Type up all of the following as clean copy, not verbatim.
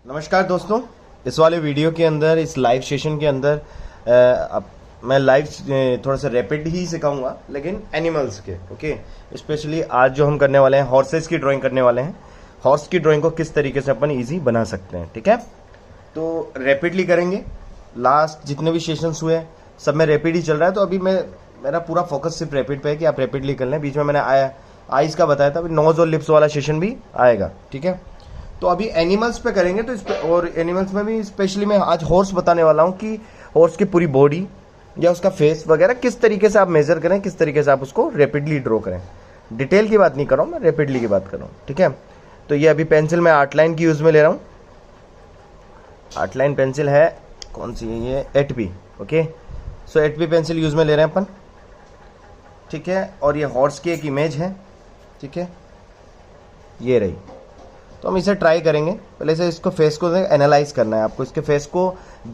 नमस्कार दोस्तों, इस वाले वीडियो के अंदर, इस लाइव सेशन के अंदर मैं लाइव थोड़ा सा रैपिड ही सिखाऊंगा, लेकिन एनिमल्स के। ओके, स्पेशली आज जो हम करने वाले हैं, हॉर्सेस की ड्राइंग करने वाले हैं। हॉर्स की ड्राइंग को किस तरीके से अपन इजी बना सकते हैं, ठीक है। तो रैपिडली करेंगे। लास्ट जितने भी सेशंस हुए सब में रैपिड ही चल रहा है, तो अभी मेरा पूरा फोकस सिर्फ रैपिड पे है कि आप रैपिडली कर लें। बीच में मैंने आइज का बताया था, अभी नोज और लिप्स वाला सेशन भी आएगा, ठीक है। तो अभी एनिमल्स पे करेंगे, तो और एनिमल्स में भी स्पेशली मैं आज हॉर्स बताने वाला हूँ कि हॉर्स की पूरी बॉडी या उसका फेस वगैरह किस तरीके से आप मेजर करें, किस तरीके से आप उसको रैपिडली ड्रॉ करें। डिटेल की बात नहीं कर रहा हूँ मैं, रैपिडली की बात कर रहा हूँ, ठीक है। तो ये अभी पेंसिल मैं आर्टलाइन की यूज़ में ले रहा हूँ। आर्टलाइन पेंसिल है, कौन सी है ये, 8B। ओके, सो 8B पेंसिल यूज़ में ले रहे हैं अपन, ठीक है। और ये हॉर्स की एक इमेज है, ठीक है, ये रही। तो हम इसे ट्राई करेंगे। पहले से इसको फेस को एनालाइज करना है आपको, इसके फेस को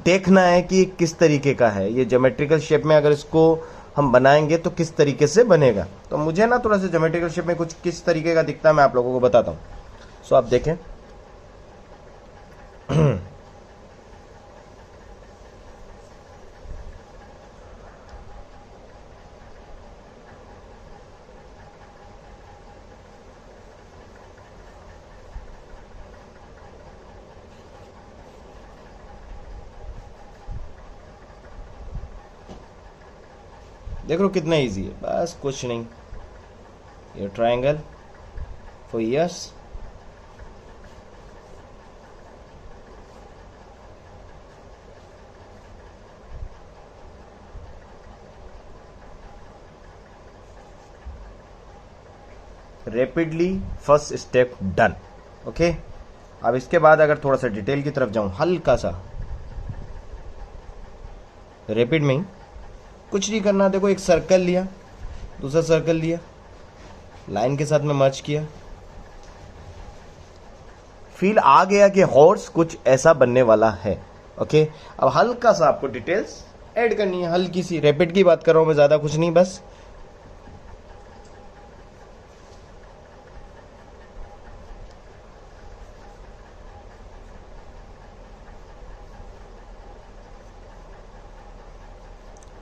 देखना है कि किस तरीके का है। ये ज्योमेट्रिकल शेप में अगर इसको हम बनाएंगे तो किस तरीके से बनेगा। तो मुझे ना थोड़ा सा ज्योमेट्रिकल शेप में कुछ किस तरीके का दिखता है मैं आप लोगों को बताता हूँ। सो आप देखें देख लो कितना इजी है, बस कुछ नहीं। ये triangle for years, rapidly first step done. Okay, अब इसके बाद अगर थोड़ा सा डिटेल की तरफ जाऊं, हल्का सा रैपिड में ही, कुछ नहीं करना। देखो, एक सर्कल लिया, दूसरा सर्कल लिया, लाइन के साथ में मर्ज किया, फील आ गया कि हॉर्स कुछ ऐसा बनने वाला है। ओके, अब हल्का सा आपको डिटेल्स ऐड करनी है, हल्की सी। रैपिड की बात कर रहा हूं मैं, ज्यादा कुछ नहीं, बस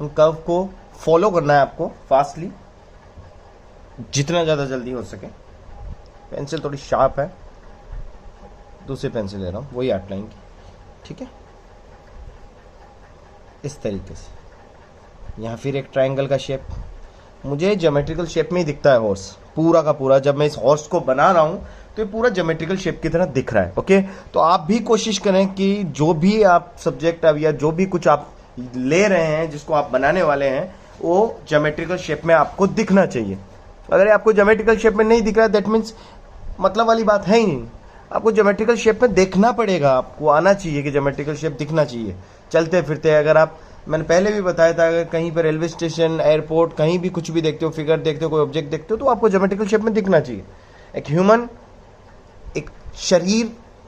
उन कर्व को फॉलो करना है आपको फास्टली, जितना ज़्यादा जल्दी हो सके। पेंसिल थोड़ी शार्प है, दूसरी पेंसिल ले रहा हूँ, वही आउटलाइन की, ठीक है। इस तरीके से यहाँ फिर एक ट्रायंगल का शेप, मुझे ज्योमेट्रिकल शेप में ही दिखता है हॉर्स पूरा का पूरा। जब मैं इस हॉर्स को बना रहा हूँ तो ये पूरा ज्योमेट्रिकल शेप की तरह दिख रहा है। ओके, तो आप भी कोशिश करें कि जो भी आप सब्जेक्ट या जो भी कुछ आप ले रहे हैं, जिसको आप बनाने वाले हैं, वो ज्योमेट्रिकल शेप में आपको दिखना चाहिए। अगर आपको ज्योमेट्रिकल शेप में नहीं दिख रहा है, दैट मीन्स मतलब वाली बात है ही नहीं। आपको ज्योमेट्रिकल शेप में देखना पड़ेगा, आपको आना चाहिए कि ज्योमेट्रिकल शेप दिखना चाहिए चलते फिरते। अगर आप, मैंने पहले भी बताया था, अगर कहीं पर रेलवे स्टेशन, एयरपोर्ट, कहीं भी कुछ भी देखते हो, फिगर देखते हो, कोई ऑब्जेक्ट देखते हो, तो आपको ज्योमेट्रिकल शेप में दिखना चाहिए। एक ह्यूमन, एक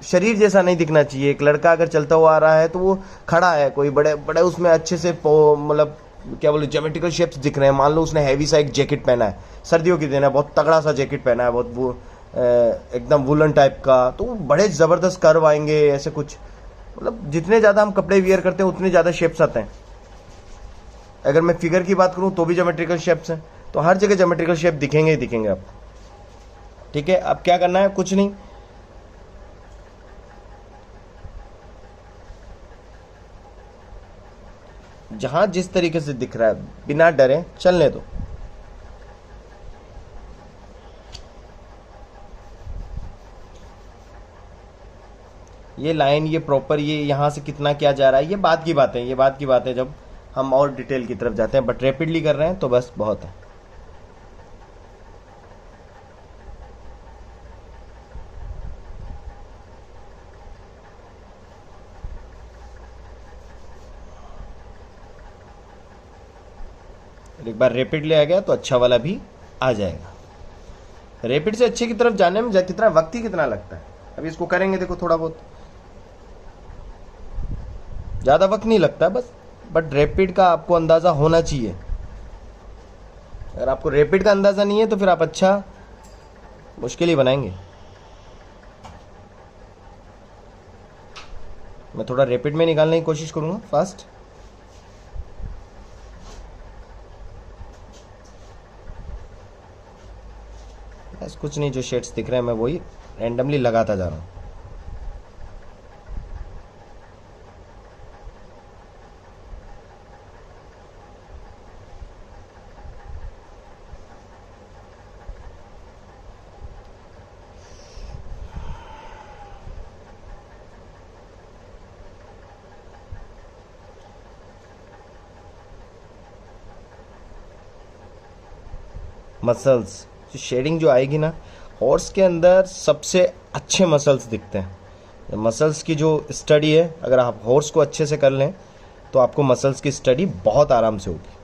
शरीर जैसा नहीं दिखना चाहिए। एक लड़का अगर चलता हुआ आ रहा है तो वो खड़ा है, कोई बड़े बड़े उसमें अच्छे से मतलब क्या बोले, ज्योमेट्रिकल शेप्स दिख रहे हैं। मान लो उसने हैवी सा एक जैकेट पहना है, सर्दियों की दिन है, बहुत तगड़ा सा जैकेट पहना है, बहुत वो एकदम वुलन टाइप का, तो बड़े ज़बरदस्त कर्व आएंगे, ऐसे कुछ। मतलब जितने ज़्यादा हम कपड़े वियर करते हैं उतने ज़्यादा शेप्स आते हैं। अगर मैं फिगर की बात करूँ तो भी ज्योमेट्रिकल शेप्स हैं, तो हर जगह ज्योमेट्रिकल शेप दिखेंगे ही दिखेंगे आप, ठीक है। अब क्या करना है, कुछ नहीं, जहां जिस तरीके से दिख रहा है बिना डरे चलने दो। ये लाइन, ये प्रॉपर, ये यहां से कितना क्या जा रहा है, ये बात की बात है, ये बात की बात है जब हम और डिटेल की तरफ जाते हैं। बट रैपिडली कर रहे हैं तो बस बहुत है। एक बार रैपिडली आ गया तो अच्छा वाला भी आ जाएगा। रैपिड से अच्छे की तरफ जाने में कितना वक्त ही कितना लगता है। अभी इसको करेंगे, देखो थोड़ा बहुत, ज़्यादा वक्त नहीं लगता बस। बट रैपिड का आपको अंदाज़ा होना चाहिए। अगर आपको रैपिड का अंदाज़ा नहीं है तो फिर आप अच्छा मुश्किल ही बनाएंगे। मैं थोड़ा रैपिड में निकालने की कोशिश करूँगा, फास्ट। बस कुछ नहीं, जो शेड्स दिख रहे हैं मैं वही रैंडमली लगाता जा रहा हूँ। मसल्स, जो शेडिंग जो आएगी ना, हॉर्स के अंदर सबसे अच्छे मसल्स दिखते हैं। मसल्स की जो स्टडी है, अगर आप हॉर्स को अच्छे से कर लें तो आपको मसल्स की स्टडी बहुत आराम से होगी।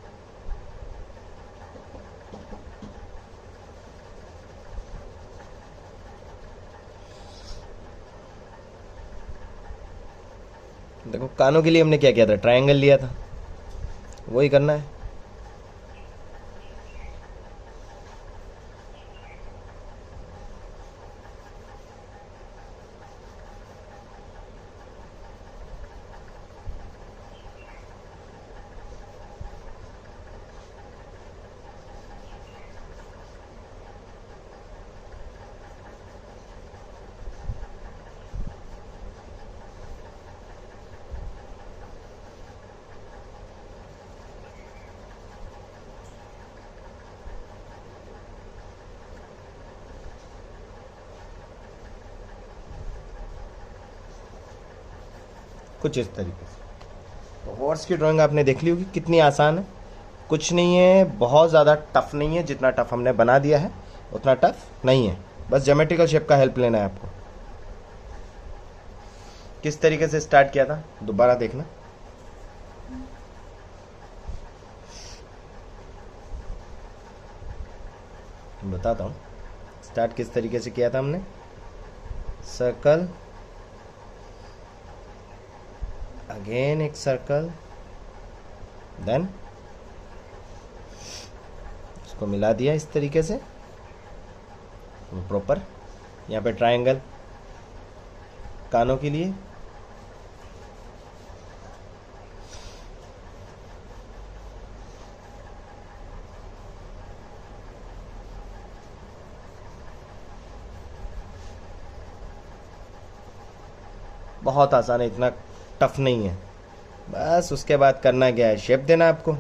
देखो कानों के लिए हमने क्या किया था, ट्रायंगल लिया था, वही करना है। कुछ इस तरीके से। तो हॉर्स की ड्राइंग आपने देख ली होगी कितनी आसान है। कुछ नहीं है, बहुत ज़्यादा टफ नहीं है। जितना टफ हमने बना दिया है उतना टफ नहीं है। बस ज्योमेट्रिकल शेप का हेल्प लेना है आपको। किस तरीके से स्टार्ट किया था दोबारा देखना। बताता हूँ स्टार्ट किस तरीके से किया था हमने। सर्कल, अगेन एक सर्कल, देन इसको मिला दिया इस तरीके से प्रॉपर। यहाँ पे ट्रायंगल कानों के लिए, बहुत आसान है, इतना टफ नहीं है। बस उसके बाद करना क्या है, शेप देना आपको।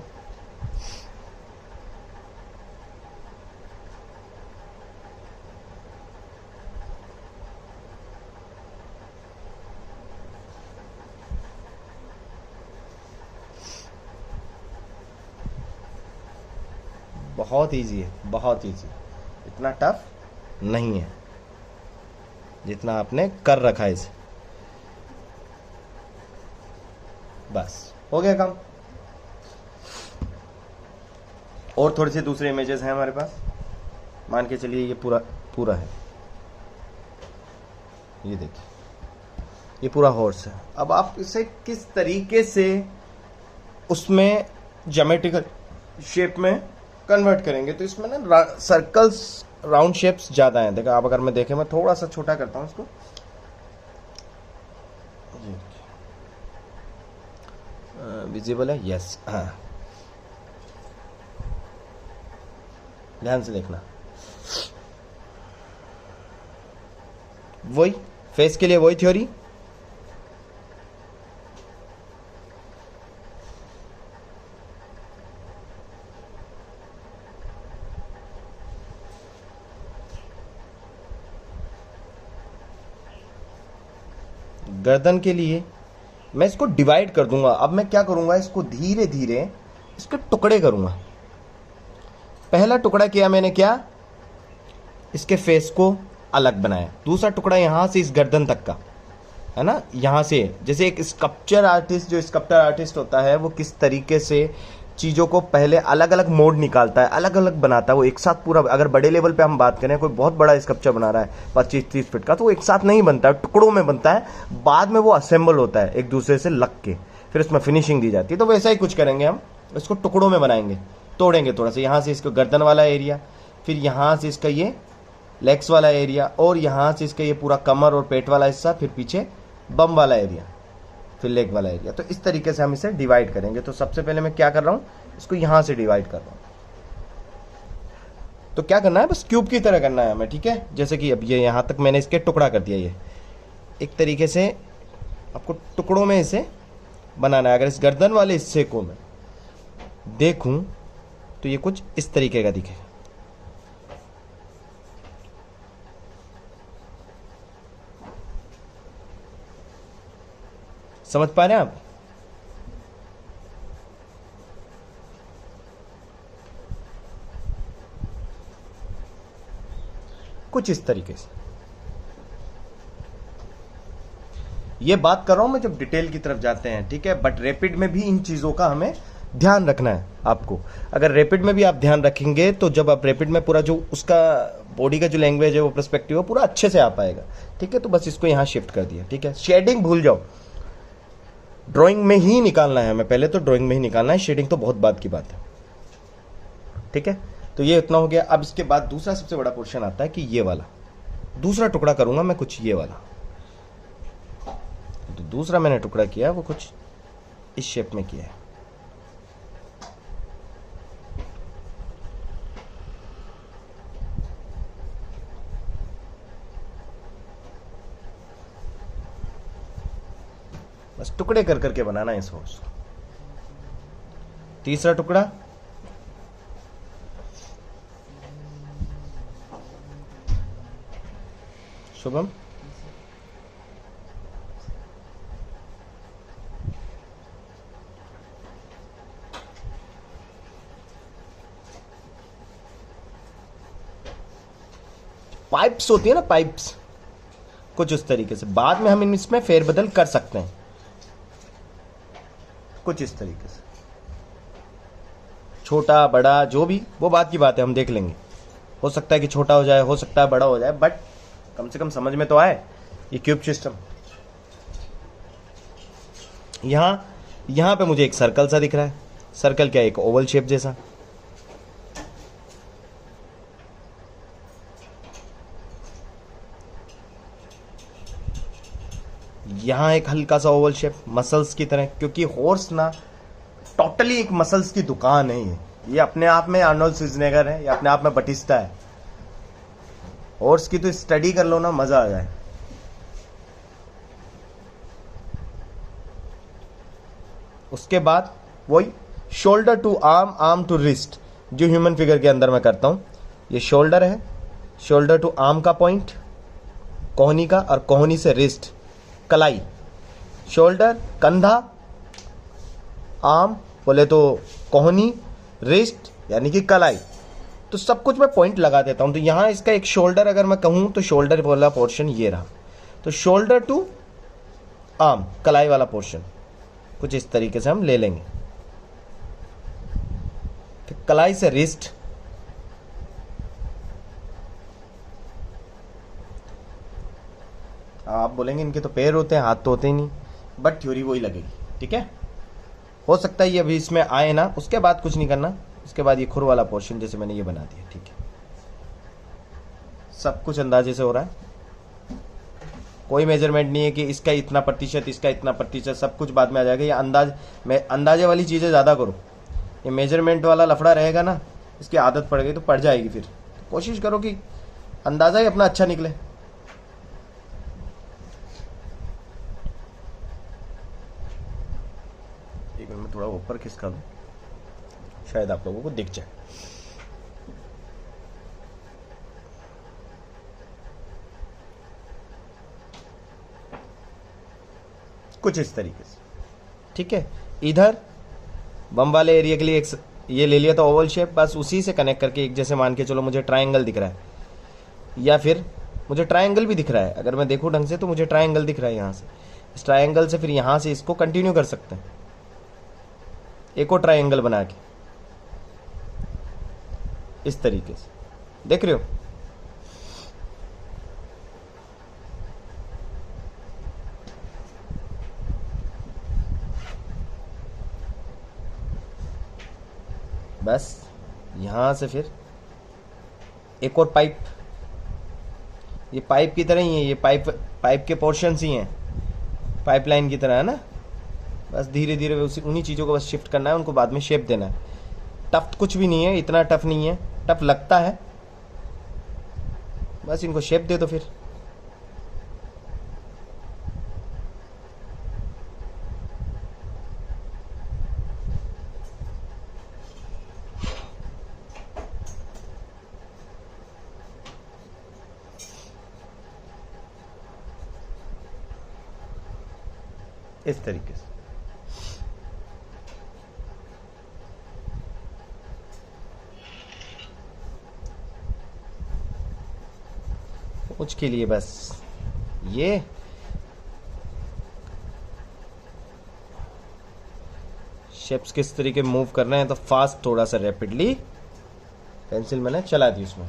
बहुत इजी है, बहुत इजी, इतना टफ नहीं है जितना आपने कर रखा है इसे। बस हो गया काम। और थोड़े से दूसरे इमेजेस हैं हमारे पास। मान के चलिए ये पूरा पूरा है, ये देखिए ये पूरा हॉर्स है। अब आप इसे किस तरीके से उसमें ज्योमेट्रिकल शेप में कन्वर्ट करेंगे, तो इसमें ना सर्कल्स, राउंड शेप्स ज़्यादा हैं। देखो आप अगर मैं देखें, मैं थोड़ा सा छोटा करता हूँ इसको, विजिबल है, यस, हाँ, ध्यान से देखना। वही फेस के लिए वही थ्योरी। गर्दन के लिए मैं इसको डिवाइड कर दूंगा। अब मैं क्या करूंगा, इसको धीरे धीरे इसके टुकड़े करूंगा। पहला टुकड़ा किया मैंने, क्या, इसके फेस को अलग बनाया। दूसरा टुकड़ा यहां से इस गर्दन तक का है ना, यहां से, जैसे एक स्कल्पचर आर्टिस्ट, जो स्कल्पचर आर्टिस्ट होता है वो किस तरीके से चीज़ों को पहले अलग अलग मोड निकालता है, अलग अलग बनाता है। वो एक साथ पूरा, अगर बड़े लेवल पे हम बात करें, कोई बहुत बड़ा स्कल्पचर बना रहा है 25-30 फीट का, तो वो एक साथ नहीं बनता है, टुकड़ों में बनता है। बाद में वो असेंबल होता है एक दूसरे से लग के, फिर उसमें फिनिशिंग दी जाती है। तो वैसा ही कुछ करेंगे हम, इसको टुकड़ों में बनाएंगे, तोड़ेंगे थोड़ा सा। यहाँ से इसको गर्दन वाला एरिया, फिर यहाँ से इसका ये लेग्स वाला एरिया, और यहाँ से इसका ये पूरा कमर और पेट वाला हिस्सा, फिर पीछे बम वाला एरिया। फिर लेग वाला एरिया। तो इस तरीके से हम इसे डिवाइड करेंगे। तो सबसे पहले मैं क्या कर रहा हूँ, इसको यहाँ से डिवाइड कर रहा हूँ। तो क्या करना है, बस क्यूब की तरह करना है हमें, ठीक है। जैसे कि अब ये यहाँ तक मैंने इसके टुकड़ा कर दिया। ये एक तरीके से आपको टुकड़ों में इसे बनाना है। अगर इस गर्दन वाले हिस्से को मैं देखूं तो ये कुछ इस तरीके का दिखेगा। समझ पा रहे हैं आप? कुछ इस तरीके से। ये बात कर रहा हूं मैं जब डिटेल की तरफ जाते हैं, ठीक है। बट रैपिड में भी इन चीजों का हमें ध्यान रखना है आपको। अगर रैपिड में भी आप ध्यान रखेंगे तो जब आप रैपिड में पूरा जो उसका बॉडी का जो लैंग्वेज है, वो पर्सपेक्टिव है, पूरा अच्छे से आ पाएगा, ठीक है। तो बस इसको यहां शिफ्ट कर दिया, ठीक है। शेडिंग भूल जाओ, ड्राइंग में ही निकालना है हमें, पहले तो ड्राइंग में ही निकालना है। शेडिंग तो बहुत बात की बात है, ठीक है। तो ये इतना हो गया। अब इसके बाद दूसरा सबसे बड़ा पोर्शन आता है कि ये वाला दूसरा टुकड़ा करूंगा मैं कुछ ये वाला। तो दूसरा मैंने टुकड़ा किया वो कुछ इस शेप में किया है। बस टुकड़े कर करके बनाना है इस हॉर्स। तीसरा टुकड़ा, शुभम, पाइप्स होती है ना, पाइप्स, कुछ उस तरीके से। बाद में हम इसमें फेरबदल कर सकते हैं, कुछ इस तरीके से। छोटा बड़ा जो भी, वो बात की बात है, हम देख लेंगे। हो सकता है कि छोटा हो जाए, हो सकता है बड़ा हो जाए, बट कम से कम समझ में तो आए ये क्यूब सिस्टम। यहां पे मुझे एक सर्कल सा दिख रहा है। सर्कल क्या, एक ओवल शेप जैसा। यहां एक हल्का सा ओवल शेप मसल्स की तरह, क्योंकि हॉर्स ना टोटली एक मसल्स की दुकान है। ये अपने आप में आर्नोल्ड श्वार्ज़नेगर है, ये अपने आप में बटिस्टा है। हॉर्स की तो स्टडी कर लो ना, मजा आ जाए। उसके बाद वही shoulder to arm, arm to wrist, जो ह्यूमन फिगर के अंदर मैं करता हूं। ये शोल्डर है, शोल्डर टू आर्म का पॉइंट, कोहनी का, और कोहनी से रिस्ट, कलाई। शोल्डर, कंधा, आर्म बोले तो कोहनी, रिस्ट यानी कि कलाई। तो सब कुछ मैं पॉइंट लगा देता हूं। तो यहां इसका एक शोल्डर अगर मैं कहूं तो शोल्डर वाला पोर्शन ये रहा। तो शोल्डर टू आर्म, कलाई वाला पोर्शन कुछ इस तरीके से हम ले लेंगे। फिर कलाई से रिस्ट, आप बोलेंगे इनके तो पैर होते हैं, हाथ तो होते ही नहीं, बट थ्योरी वही लगेगी, ठीक है। हो सकता है ये अभी इसमें आए ना, उसके बाद कुछ नहीं करना। उसके बाद ये खुर वाला पोर्शन जैसे मैंने ये बना दिया, ठीक है। सब कुछ अंदाजे से हो रहा है, कोई मेजरमेंट नहीं है कि इसका इतना प्रतिशत, इसका इतना प्रतिशत, सब कुछ बाद में आ जाएगा। ये अंदाजे वाली चीज़ें ज़्यादा करो। ये मेजरमेंट वाला लफड़ा रहेगा ना, इसकी आदत पड़ गई तो पड़ जाएगी। फिर कोशिश करो कि अंदाज़ा ही अपना अच्छा निकले। एक मिनट में थोड़ा ऊपर खिसका दूं, शायद आप लोगों को दिख जाए। कुछ इस तरीके से, ठीक है। इधर बम वाले एरिया के लिए एक ये ले लिया था ओवल शेप, बस उसी से कनेक्ट करके एक जैसे मान के चलो मुझे ट्रायंगल दिख रहा है, या फिर मुझे ट्रायंगल भी दिख रहा है। अगर मैं देखूं ढंग से तो मुझे ट्रायंगल दिख रहा है यहाँ से। इस ट्रायंगल से फिर यहाँ से इसको कंटिन्यू कर सकते हैं, एक और ट्रायंगल बना के इस तरीके से। देख रहे हो, बस यहां से फिर एक और पाइप, ये पाइप की तरह ही है। ये पाइप के पोर्शंस ही हैं, पाइपलाइन की तरह है ना। बस धीरे धीरे उसी उन्हीं चीज़ों को बस शिफ्ट करना है, उनको बाद में शेप देना है। टफ कुछ भी नहीं है, इतना टफ नहीं है, टफ लगता है, बस इनको शेप दे दो फिर। इस तरीके से कुछ के लिए बस ये शेप्स किस तरीके मूव कर रहे हैं, तो फास्ट थोड़ा सा रैपिडली पेंसिल मैंने चला दी उसमें।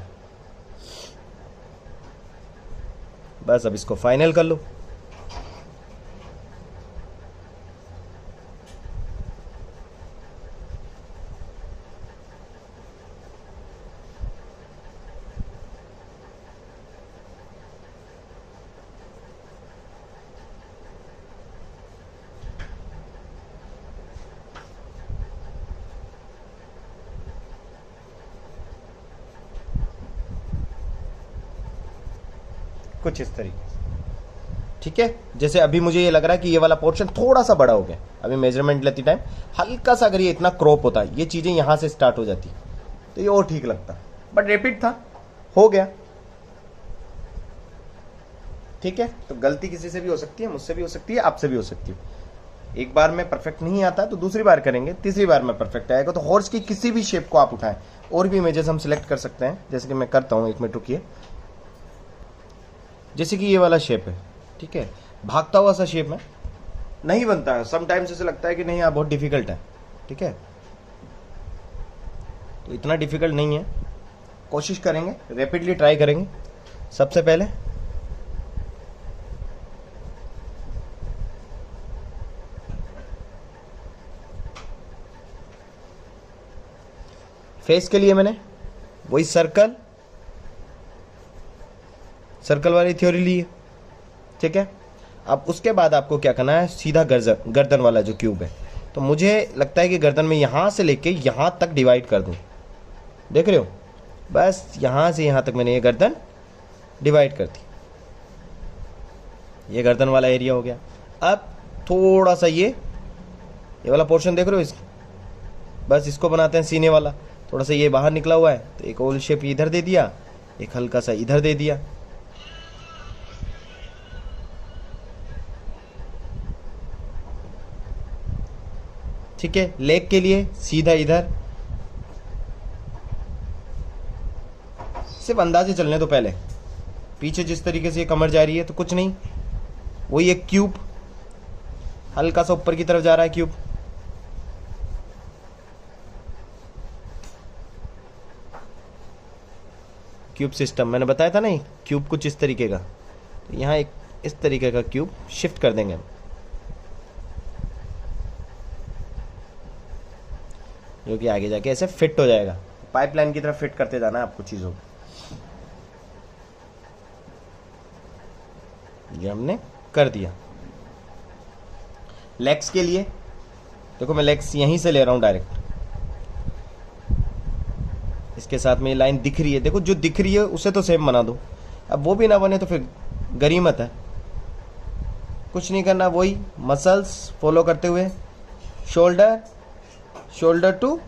बस अब इसको फाइनल कर लो। कुछ इस तरीके से, ठीक है। जैसे अभी मुझे ये लग रहा है कि ये वाला पोर्शन थोड़ा सा बड़ा हो गया, अभी मेजरमेंट लेते टाइम हल्का सा अगर ये इतना क्रॉप होता, ये चीजें यहां से स्टार्ट हो जाती तो ये और ठीक लगता, बट रैपिड था, हो गया, ठीक है। तो गलती किसी से भी हो सकती है, मुझसे भी हो सकती है, आपसे भी हो सकती है। एक बार में परफेक्ट नहीं आता तो दूसरी बार करेंगे, तीसरी बार में परफेक्ट आएगा। तो हॉर्स की किसी भी शेप को आप उठाएं, और भी इमेजेस हम सिलेक्ट कर सकते हैं, जैसे कि मैं करता हूं, एक मिनट रुकिए। जैसे कि ये वाला शेप है, ठीक है, भागता हुआ सा शेप है, नहीं बनता है, समटाइम्स ऐसे लगता है कि नहीं यार बहुत डिफिकल्ट है, ठीक है। तो इतना डिफिकल्ट नहीं है, कोशिश करेंगे, रैपिडली ट्राई करेंगे। सबसे पहले फेस के लिए मैंने वही सर्कल वाली थ्योरी ली है, ठीक है। अब उसके बाद आपको क्या करना है, सीधा गर्दन वाला जो क्यूब है, तो मुझे लगता है कि गर्दन में यहां से लेके यहां तक डिवाइड कर दूं, देख रहे हो, बस यहां से यहां तक मैंने ये गर्दन डिवाइड कर दी, ये गर्दन वाला एरिया हो गया। अब थोड़ा सा ये वाला पोर्शन देख रहे हो, बस इसको बनाते हैं सीने वाला, थोड़ा सा ये बाहर निकला हुआ है, तो एक ओवल शेप इधर दे दिया, एक हल्का सा इधर दे दिया, ठीक है। लेग के लिए सीधा इधर, सिर्फ अंदाजे चलने तो पहले, पीछे जिस तरीके से ये कमर जा रही है तो कुछ नहीं, वही एक क्यूब हल्का सा ऊपर की तरफ जा रहा है, क्यूब सिस्टम मैंने बताया था नहीं, क्यूब कुछ इस तरीके का, तो यहाँ एक इस तरीके का क्यूब शिफ्ट कर देंगे हम, जो कि आगे जाके ऐसे फिट हो जाएगा, पाइपलाइन की तरफ फिट करते जाना है आपको चीजों को। ये हमने कर दिया। लेग्स के लिए देखो, मैं लेग्स यहीं से ले रहा हूं डायरेक्ट, इसके साथ में ये लाइन दिख रही है, देखो जो दिख रही है उसे तो सेम बना दो, अब वो भी ना बने तो फिर गरीमत है। कुछ नहीं करना, वही मसल्स फॉलो करते हुए, shoulder to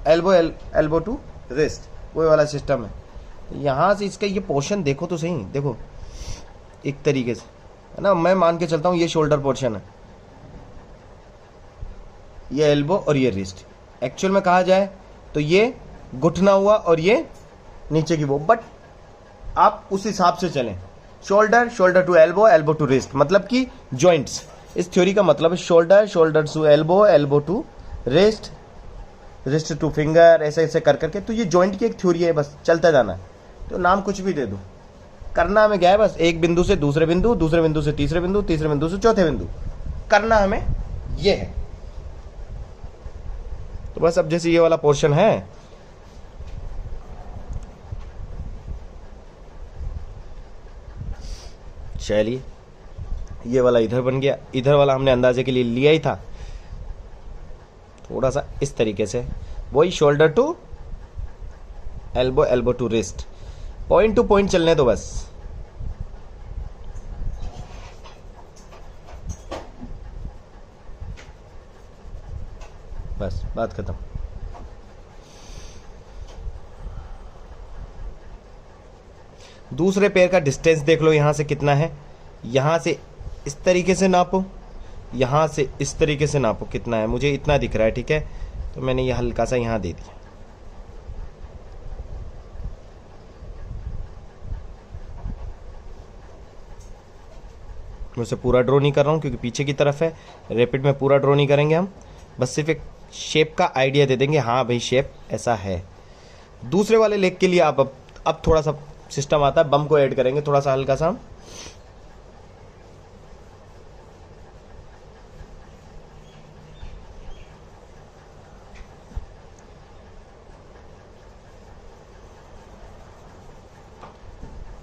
elbow, elbow to wrist, वो वाला सिस्टम है। यहां से इसका ये पोर्शन देखो तो सही, देखो एक तरीके से है ना, मैं मान के चलता हूं ये शोल्डर पोर्शन है, ये एल्बो और ये रिस्ट, एक्चुअल में कहा जाए तो ये घुटना हुआ और ये नीचे की वो, बट आप उस हिसाब से चलें, shoulder to elbow, elbow to wrist, मतलब कि जॉइंट्स, इस थ्योरी का मतलब है shoulder to elbow, elbow to wrist, wrist to finger, ऐसे ऐसे कर करके, तो ये जॉइंट की एक थ्योरी है, बस चलता जाना है। तो नाम कुछ भी दे दो, करना हमें क्या है, बस एक बिंदु से दूसरे बिंदु, दूसरे बिंदु से तीसरे बिंदु, तीसरे बिंदु से चौथे बिंदु, करना हमें ये है। तो बस अब जैसे ये वाला पोर्शन है, चलिए ये वाला इधर बन गया, इधर वाला हमने अंदाजे के लिए लिया ही था, थोड़ा सा इस तरीके से, वही shoulder to elbow, elbow to wrist, point to point चलने दो बस। बस बात खत्म। दूसरे पैर का डिस्टेंस देख लो यहां से कितना है, यहां से इस तरीके से नापो, यहां से इस तरीके से नापो कितना है, मुझे इतना दिख रहा है, ठीक है, तो मैंने ये हल्का सा यहां दे दिया। मैं उसे पूरा ड्रॉ नहीं कर रहा हूं क्योंकि पीछे की तरफ है, रैपिड में पूरा ड्रॉ नहीं करेंगे हम, बस सिर्फ एक शेप का आइडिया दे देंगे, हाँ भाई शेप ऐसा है। दूसरे वाले लेग के लिए आप अब थोड़ा सा सिस्टम आता है, बम को ऐड करेंगे थोड़ा सा हल्का सा।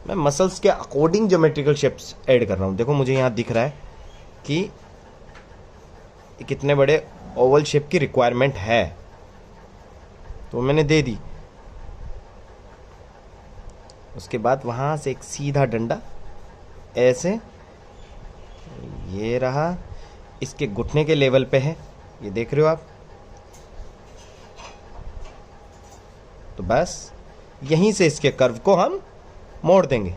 मैं मसल्स के अकॉर्डिंग ज्योमेट्रिकल शेप्स ऐड कर रहा हूं। देखो मुझे यहां दिख रहा है कि कितने बड़े ओवल शेप की रिक्वायरमेंट है, तो मैंने दे दी। उसके बाद वहां से एक सीधा डंडा ऐसे, ये रहा, इसके घुटने के लेवल पे है, ये देख रहे हो आप, तो बस यहीं से इसके कर्व को हम मोड़ देंगे।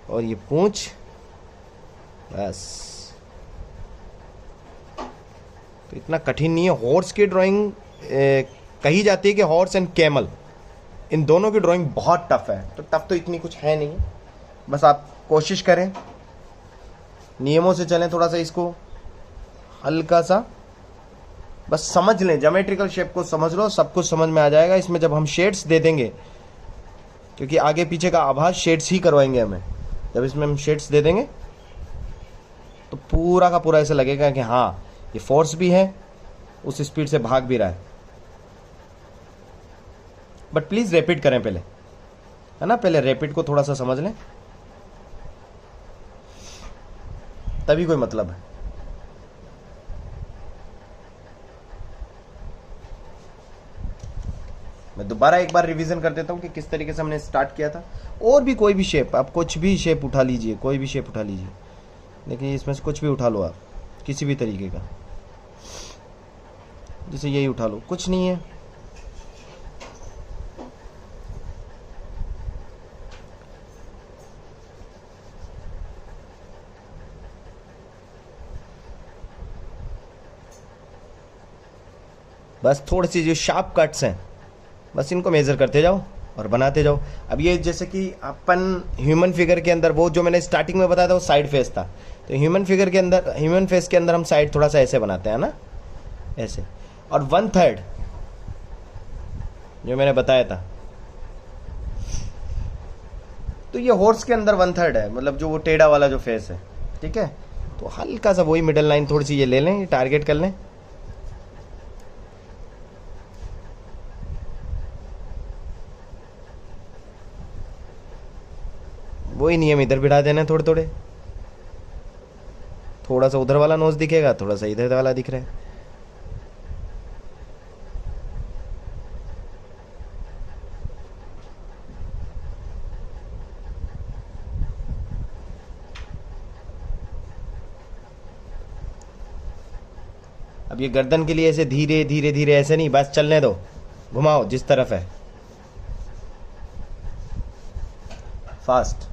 और ये पूंछ, बस, तो इतना कठिन नहीं है। हॉर्स की ड्राइंग कही जाती है कि हॉर्स एंड कैमल, इन दोनों की ड्राइंग बहुत टफ है, तो टफ तो इतनी कुछ है नहीं, बस आप कोशिश करें, नियमों से चलें, थोड़ा सा इसको हल्का सा बस समझ लें, ज्योमेट्रिकल शेप को समझ लो, सब कुछ समझ में आ जाएगा। इसमें जब हम शेड्स दे देंगे, क्योंकि आगे पीछे का आभास शेड्स ही करवाएंगे हमें, जब इसमें हम शेड्स दे देंगे तो पूरा का पूरा ऐसा लगेगा कि हाँ ये फोर्स भी है, उस स्पीड से भाग भी रहा है। बट प्लीज रैपिड करें पहले, है ना, पहले रैपिड को थोड़ा सा समझ लें, तभी कोई मतलब है। मैं दोबारा एक बार रिवीजन कर देता हूं कि किस तरीके से हमने स्टार्ट किया था। और भी कोई भी शेप, आप कुछ भी शेप उठा लीजिए, कोई भी शेप उठा लीजिए, देखिए इसमें से कुछ भी उठा लो आप, किसी भी तरीके का, जैसे यही उठा लो, कुछ नहीं है। बस थोड़ी सी जो शार्प कट्स हैं, बस इनको मेजर करते जाओ और बनाते जाओ। अब ये जैसे कि अपन ह्यूमन फिगर के अंदर, वो जो मैंने स्टार्टिंग में बताया था वो साइड फेस था, तो ह्यूमन फिगर के अंदर, ह्यूमन फेस के अंदर हम साइड थोड़ा सा ऐसे बनाते हैं ना, ऐसे। और 1/3 जो मैंने बताया था, तो ये हॉर्स के अंदर 1/3 है, मतलब जो वो टेढ़ा वाला जो फेस है, ठीक है। तो हल्का सा वही मिडल लाइन थोड़ी सी ये ले लें, टारगेट कर लें। वही नियम इधर बिठा देना, थोड़े थोड़े, थोड़ा सा उधर वाला नोज दिखेगा, थोड़ा सा इधर वाला दिख रहा है। अब ये गर्दन के लिए ऐसे धीरे धीरे धीरे ऐसे नहीं, बस चलने दो, घुमाओ जिस तरफ है, फास्ट।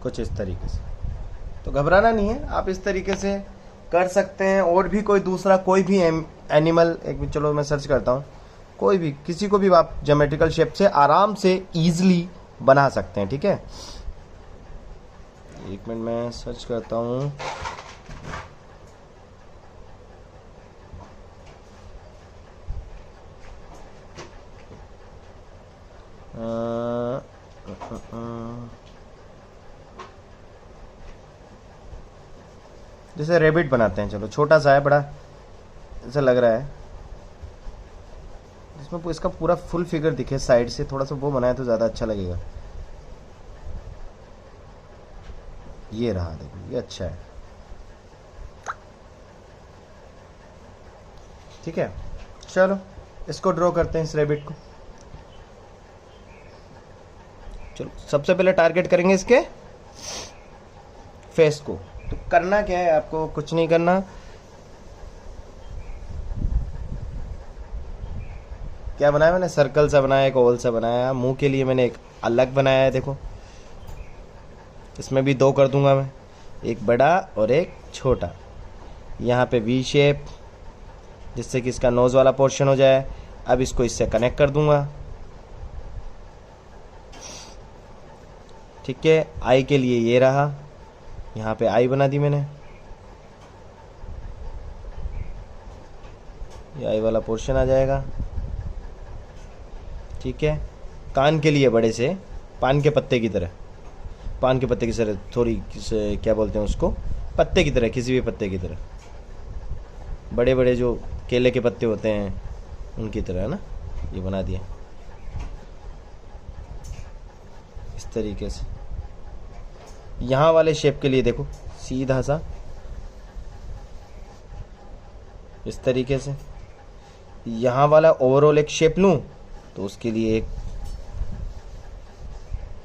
कुछ इस तरीके से, तो घबराना नहीं है, आप इस तरीके से कर सकते हैं। और भी कोई दूसरा कोई भी एनिमल, एक भी, चलो मैं सर्च करता हूँ, कोई भी, किसी को भी आप ज्योमेट्रिकल शेप से आराम से ईजिली बना सकते हैं। ठीक है, एक मिनट में सर्च करता हूँ। जैसे रेबिट बनाते हैं, चलो छोटा सा है, बड़ा ऐसा लग रहा है, जिसमें इसका पूरा फुल फिगर दिखे साइड से, थोड़ा सा वो बनाए तो ज़्यादा अच्छा लगेगा। ये रहा, देखो ये अच्छा है। ठीक है, चलो इसको ड्रॉ करते हैं, इस रेबिट को। चलो सबसे पहले टारगेट करेंगे इसके फेस को। तो करना क्या है, आपको कुछ नहीं करना। क्या बनाया मैंने, सर्कल सा बनाया, एक ओवल सा बनाया। मुंह के लिए मैंने एक अलग बनाया है, देखो इसमें भी 2 कर दूंगा मैं, एक बड़ा और एक छोटा। यहाँ पे वी शेप, जिससे कि इसका नोज वाला पोर्शन हो जाए। अब इसको इससे कनेक्ट कर दूंगा। ठीक है, आई के लिए ये रहा, यहाँ पे आई बना दी मैंने, ये आई वाला पोर्शन आ जाएगा। ठीक है, कान के लिए बड़े से पान के पत्ते की तरह, पान के पत्ते की तरह, थोड़ी क्या बोलते हैं उसको, पत्ते की तरह, किसी भी पत्ते की तरह, बड़े बड़े जो केले के पत्ते होते हैं उनकी तरह, है ना। ये बना दिया इस तरीके से। यहाँ वाले शेप के लिए देखो सीधा सा इस तरीके से। यहाँ वाला ओवरऑल एक शेप लूँ तो उसके लिए एक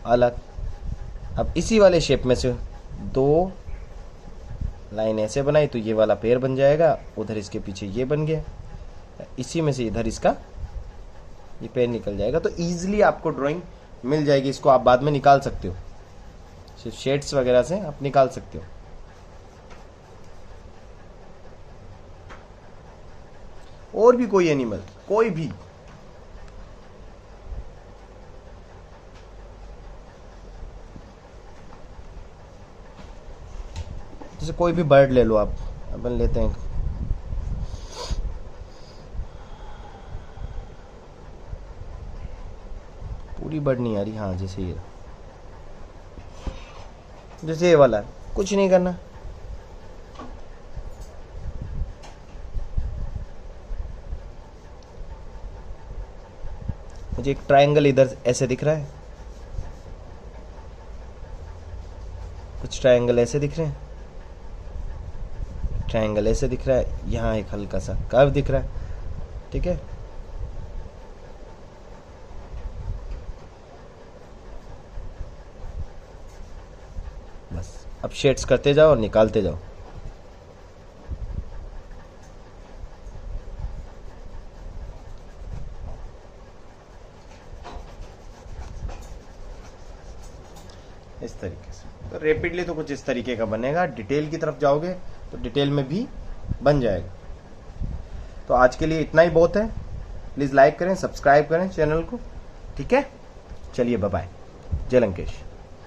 अलग। अब इसी वाले शेप में से 2 लाइन ऐसे बनाई तो ये वाला पेड़ बन जाएगा, उधर इसके पीछे ये बन गया, इसी में से इधर इसका ये पेड़ निकल जाएगा। तो ईजिली आपको ड्राइंग मिल जाएगी। इसको आप बाद में निकाल सकते हो, सिर्फ शेड्स वगैरह से आप निकाल सकते हो। और भी कोई एनिमल, कोई भी, जैसे कोई भी बर्ड ले लो आप, अपन लेते हैं पूरी बर्ड नहीं आ रही, हाँ जैसे ये वाला, कुछ नहीं करना। मुझे एक ट्रायंगल इधर ऐसे दिख रहा है, कुछ ट्रायंगल ऐसे दिख रहे हैं, ट्रायंगल ऐसे दिख रहा है, यहाँ एक हल्का सा कर्व दिख रहा है। ठीक है, बस अब शेड्स करते जाओ और निकालते जाओ। इस तरीके से तो रैपिडली तो कुछ इस तरीके का बनेगा। डिटेल की तरफ जाओगे तो डिटेल में भी बन जाएगा। तो आज के लिए इतना ही बहुत है। प्लीज़ लाइक करें, सब्सक्राइब करें चैनल को। ठीक है, चलिए बाय बाय। जय लंकेश।